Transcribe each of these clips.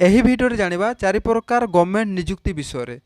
ଏହି ଭିଡ଼ିଓରେ ଜାଣିବା ଚାରି ପ୍ରକାର गवर्नमेंट निजुक्ति विषय।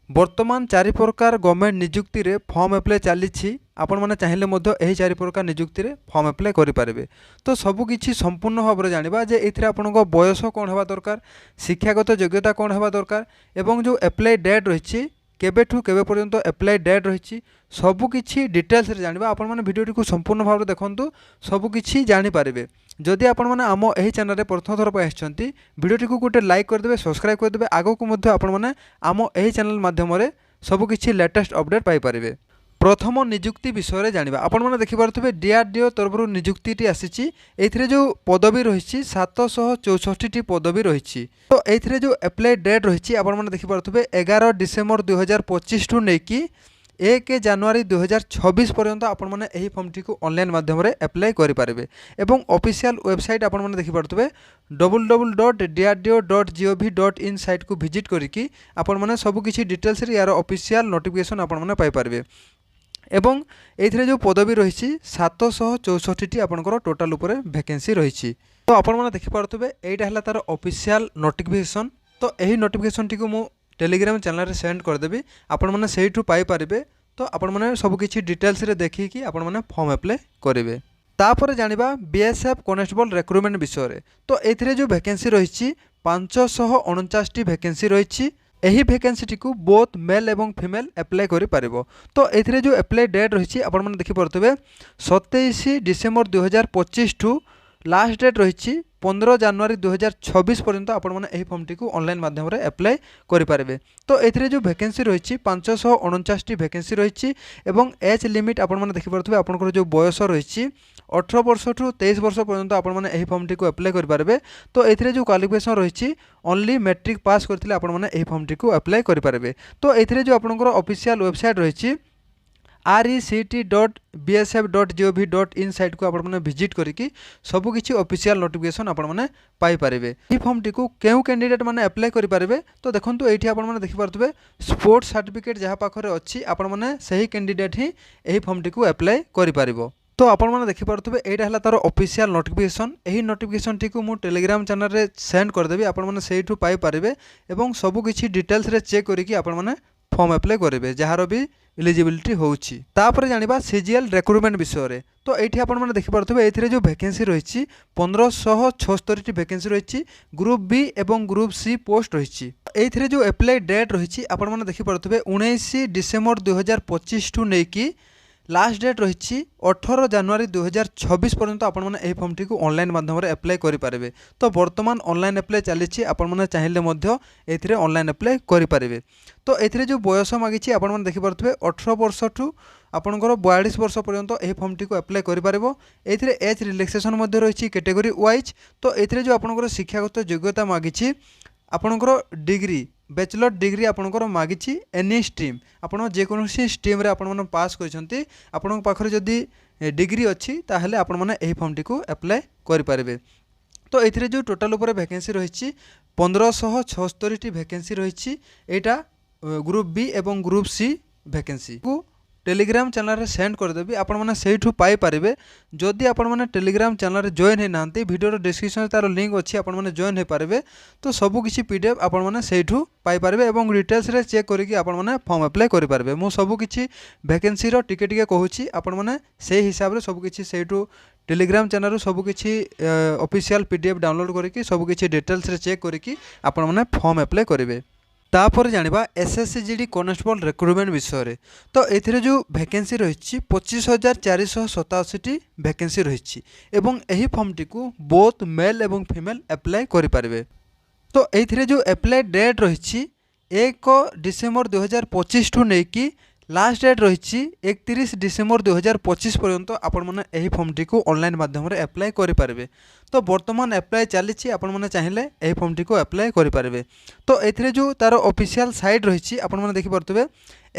बर्तमान चारि प्रकार गवर्नमेंट निजुक्ति रे फॉर्म अप्लाई चली आपण मैंने चाहिए यही चारि प्रकार निजुक्ति रे फॉर्म अप्लाई करें। तो सबकि संपूर्ण भाव में जाना जे ये आपण बयस कौन होगा दरकार, शिक्षागत योग्यता कौन होगा दरकार, एवं जो अप्लाई डेट रही केबेठू केबे पर्यंत अप्लाई डेट रही सबकि डिटेल्स रे जानिबा। आपण माने भिडियोटी को संपूर्ण भाव में देखंतु सबकि जानीपारे। जदि आपण माने आम एही चैनल रे प्रथम थर पर आछंती भिडियोटी को गोटे लाइक करदेबे, सब्सक्राइब करदेबे। आगो को मध्य आपण माने आम एही चैनल माध्यम रे सबकि लेटेस्ट अपडेट पाई परिबे। प्रथम निजुक्ति विषय रे जानिबा। आपण माने देखि पारुथबे डीआरडीओ तरफरु निजुक्तिटी आसीची। एथिरे जो पदवी रहिछि 764 टी पदवी रहिछि। तो एथिरे जो अप्लाई डेट रहिछि आपण माने देखि पारुथबे 11 डिसेंबर 2025 ठु नेकी 1 जनवरी 2026 पर्यंत आपण माने एही फॉर्म टी को ऑनलाइन माध्यम रे अप्लाई करि पारिबे। एवं ऑफिशियल वेबसाइट आपण माने देखि पारुथबे www.drdo.gov.in साइट को विजिट करिकि आपण माने सब किछि डिटेल्स रे यार ऑफिशियल नोटिफिकेशन आपण माने पाई पारिबे। एवं एथिरे जो पदवी रही 764 टी आपनकर टोटाल उपरे वैकेंसी रही। तो आपण माने देखि पारुथबे एटा हला तार ऑफिशियल नोटिफिकेशन। तो एही नोटिफिकेशन टी को मु टेलीग्राम चैनल रे सेंड कर देबी, आपण माने सेहिठु पाई पारिबे। तो आपण माने सब किछि डिटेल्स रे देखि कि आपण माने फॉर्म अप्लाई करिवे। तापर जानिबा बीएसएफ कांस्टेबल रिक्रूटमेंट विषय। तो एथिरे जो वैकेंसी रही 549 टी वैकेंसी रही। एही वैकेंसी को बोथ मेल एवं फीमेल अप्लाई करि पारिबो। तो एथिरे जो अप्लाई डेट रही आपण माने देखि पारुथबे 27 डिसेंबर 2025 ठू लास्ट डेट रही 15 जनवरी 2026 पर्यंत आपण माने एही फॉर्म टी को ऑनलाइन माध्यम रे अप्लाई करि पारिबे। तो एथिरे जो वैकेंसी रही 549 टी वैकेंसी रही। एवं एज लिमिट आपण माने देखि पारुथबे आपनकर जो बयस रही 18 वर्ष ठू 23 वर्ष पर्यंत आपण माने एही फॉर्म टी को अप्लाई करि पारिबे। तो एथिरे जो क्वालिफिकेशन रही ओनली मैट्रिक पास करथिले आपण माने एही फॉर्म टी को अप्लाई करि पारिबे। तो एथिरे जो आपनकर ऑफिशियल वेबसाइट रही rect.bsf.gov.in साइट को आपण माने विजिट करिकि सबकि ऑफिशियल नोटिफिकेशन आपण माने पाई पारिबे। ई फॉर्म टी को केउ कैंडिडेट माने अप्लाई करि पारिबे। तो देखंतु एठी आपण माने देखि पारुथबे स्पोर्ट्स सर्टिफिकेट जहा पाखरे अछि आपण माने सही कैंडिडेट ही एही फॉर्म टी को अप्लाई करि पारिबो। तो आपण माने देखि पारुथबे एटा हला तार ऑफिशियल नोटिफिकेशन। एही नोटिफिकेशन टी को मु टेलीग्राम चैनल रे सेंड कर देबी, आपण माने सेहिठु पाई पारिबे। एवं सबकि डिटेल्स रे चेक करिकि आपण माने फॉर्म अप्लाई करेंगे जहार भी एलिजिबिलिटी होउछि। तापर जानिबा सीजीएल रिक्रूटमेंट विषय। तो एठी आपण माने देखि पारुथबे एथिरे जो वैकेंसी रही 1576 टी वैकेंसी रही। ग्रुप बी एवं ग्रुप सी पोस्ट रही। एथिरे जो अप्लाई डेट रही आपण माने देखि पारुथबे 19 डिसेंबर 2025 ठू नेकी लास्ट डेट रही 18 जनवरी 2026 पर्यंत आपण माने एही फॉर्म टी को ऑनलाइन माध्यम रे अप्लाई करि पारिबे। तो वर्तमान ऑनलाइन अप्लाई चलीछि, आपण माने चाहिए मध्य एथिरे ऑनलाइन अप्लाई करि पारिबे। तो एथिरे जो बयस मागिछि आपण माने देखि पारुथबे 18 वर्ष ठू आपनकर 42 वर्ष पर्यंत एही फॉर्म टी को अप्लाई करि पारिबो। एथिरे एज रिलैक्सेशन मध्य रही कैटेगरी वाइज। तो एथिरे जो आपनकर शिक्षागत योग्यता मागिछि आपनकर डिग्री बैचलर डिग्री आपनकर मागिछि एनी स्ट्रीम, आपण जेकोसी स्ट्रीम रे आपण माने पास करछंती आपण पाखरे जदी डिग्री अछि ताहले आपण माने एही फॉर्म टी को अप्लाई करि पारिबे। तो एथिरे जो टोटल ऊपर वैकेंसी रही 1576 टी वैकेंसी रही। एटा ग्रुप बी एवं ग्रुप सी वैकेंसी को टेलीग्राम चैनल रे सेंड कर देबी, आपण माने सेहिठु पाई पारिबे। जदि आपण माने टेलीग्राम चैनल रे जॉइन हे नांती वीडियो रो डिस्क्रिप्शन तार लिंक अछि, आपण माने जॉइन हे पारिबे। तो सब किछि पीडीएफ आपण माने सेहिठु पाई पारिबे एवं डिटेल्स रे चेक करिकि आपण माने फॉर्म अप्लाई करि पारिबे। मु सब किछि वैकेंसी रो टिके टिके कहूछि, आपण माने सेही हिसाब रे सब किछि सेहिठु टेलीग्राम चैनल रो सब किछि ऑफिशियल पीडीएफ डाउनलोड करिकि सब किछि डिटेल्स रे चेक करिकि आपण माने फॉर्म अप्लाई करिवे। तापर जानिबा एसएससीजीडी कांस्टेबल रिक्रूटमेंट विषय। तो एथिरे जो वैकेंसी रही 25,487 टी वैकेंसी रही। एवं एही फॉर्म टी को बोथ मेल एवं फीमेल अप्लाई करि पारिबे। तो एथिरे जो अप्लाई डेट रही 1 डिसेंबर 2025 ठू नेकी लास्ट डेट रही 31 डिसेंबर 2025 पर्यंत आपण माने एही फॉर्म टी को ऑनलाइन माध्यम रे अप्लाई करि पारिबे। तो वर्तमान अप्लाई चली आपण माने चाहिए एही फॉर्म टी को अप्लाई करि पारिबे। तो एथिरे जो तार ऑफिशियल साइट रही आपण माने देखि पारतबे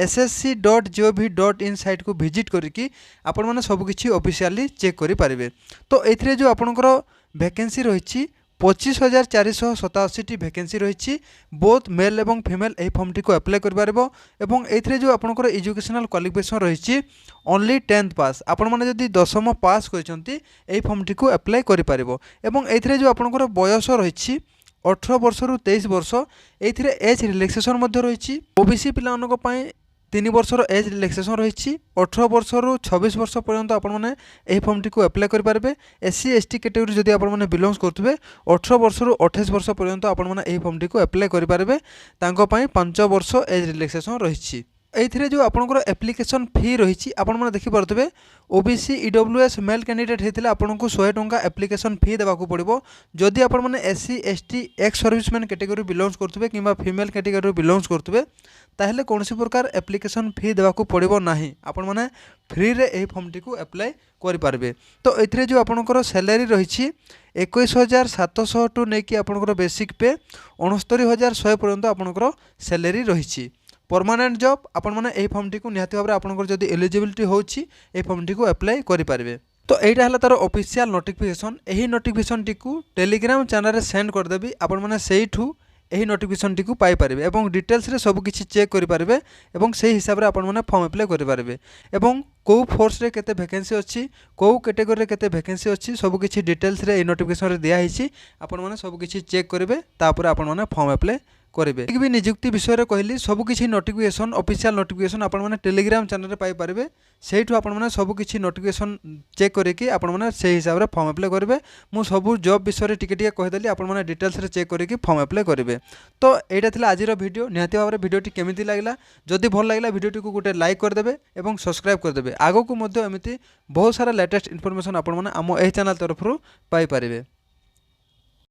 ssc.gov.in साइट को विजिट करिकि आपण माने सब किछि ऑफिशियली चेक करि पारिबे। तो एथिरे जो आपनकर वैकेंसी रही 25,487 टी वैकेंसी रही। बोथ मेल एवं फीमेल एही फॉर्म टी को अप्लाई करि पारिबो। एवं एथिरे जो आपनकर एजुकेशनल क्वालिफिकेशन रही ओनली 10th पास, आपण माने जदि 10th पास करछंती एही फॉर्म टी को अप्लाई करि पारिबो। एवं एथिरे जो आपनकर बयस रही 18 ବର୍ଷରୁ 23 ବର୍ଷ ଏଇଥିରେ ଏଜ୍ ରିଲାକ୍ସେସନ୍ ମଧ୍ୟ ରହିଛି। ଓବିସି ପିଲାମାନଙ୍କ ପାଇଁ 3 ବର୍ଷର ଏଜ୍ ରିଲାକ୍ସେସନ୍ ରହିଛି। 18 ବର୍ଷରୁ 26 ବର୍ଷ ପର୍ଯ୍ୟନ୍ତ ଆପଣମାନେ ଏହି ଫର୍ମଟିକୁ ଆପ୍ଲାଏ କରିପାରିବେ। SC ST କ୍ୟାଟେଗୋରୀ ଯଦି ଆପଣମାନେ ବିଲଙ୍ଗସ୍ କରୁଥିବେ 18 ବର୍ଷରୁ 28 ବର୍ଷ ପର୍ଯ୍ୟନ୍ତ ଆପଣମାନେ ଏହି ଫର୍ମଟିକୁ ଆପ୍ଲାଏ କରିପାରିବେ। ତାଙ୍କ ପାଇଁ 5 ବର୍ଷ ଏଜ୍ ରିଲାକ୍ସେସନ୍ ରହିଛି। ଏଇଥିରେ ଯେଉଁ ଆପଣଙ୍କର ଆପ୍ଲିକେସନ୍ ଫି ରହିଛି ଆପଣମାନେ ଦେଖିପାରୁଥିବେ OBC EWS মেল କ୍ୟାଣ୍ଡିଡେଟ୍ ହେଇଥିଲେ ଆପଣଙ୍କୁ 100 ଟଙ୍କା ଆପ୍ଲିକେସନ୍ ଫି ଦେବାକୁ ପଡ଼ିବ। ଯଦି ଆପଣମାନେ SC ST X serviceman category belongs କରୁଥିବେ କିମ୍ବା ଫିମେଲ୍ କ୍ୟାଟେଗୋରୀ ବିଲଙ୍ଗସ୍ କରୁଥିବେ ତାହେଲେ କୌଣସି ପ୍ରକାର ଆପ୍ଲିକେସନ୍ ଫି ଦେବାକୁ ପଡ଼ିବ ନାହିଁ। ଆପଣମାନେ ଫ୍ରିରେ ଏହି ଫର୍ମଟିକୁ ଆପ୍ଲାଏ କରିପାରିବେ। ତ ଏଥିରେ ଯେଉଁ ଆପଣଙ୍କର ସ୍ୟାଲେରୀ ରହିଛି 21,700 ଟୁ ନେଇକି ଆପଣଙ୍କର ବେସିକ୍ ପେ 69,100 ପର୍ଯ୍ୟନ୍ତ ଆପଣଙ୍କର ସ୍ୟାଲେରୀ ରହିଛି। परमानेंट जॉब आपण मैंने यही फर्म टी निहाती भाव आपंकर जब एलिजिबिलिटी होची ए फर्म टी अप्लाई करें। तो यहाँ है तार ऑफिशियल नोटिफिकेशन। यही नोटिफिकेशन टी टेलीग्राम चैनल रे सेंड करदेवी आपण मैंने सेठू यही नोटिफिकेशन टी पाइपर और डिटेल्स रे सबकि चेक करेंगे और से हिसाब से आपने फॉर्म अप्लाई करेंगे और कौ फोर्स रे केते वैकेंसी अच्छी कौ कैटेगरी केते वैकेंसी अच्छी सबकि डिटेल्स रे नोटिफिकेशन दिखाई आपण मैंने सबकि चेक करेंगे तापर आपण मैंने फॉर्म अप्लाई करेंगे। भी नियुक्ति विषय में कहली सबकि नोटिफिकेशन ऑफिशियल नोटिफिकेशन आपण मैंने टेलीग्राम चैनल पाइपर सेठू आपण मैंने सबकि नोटिफिकेशन चेक करके आपण मैंने से हिसाब से फॉर्म अप्लाई करेंगे। मु सब जॉब विषय टिके कहीदेली आपण मैंने डिटेल्स रे चेक करके फॉर्म अप्लाई करेंगे। तो यहाँ था आज वीडियो निहाती भाव में वीडियोटी केमिति लागला जदि भल लागला वीडियोटी को गोटे लाइक करदेवे और सब्सक्राइब करदेवे। आगो को एमती बहुत सारा लेटेस्ट इनफॉरमेशन आपण मैंने आम ए चैनल तरफ पाइपर।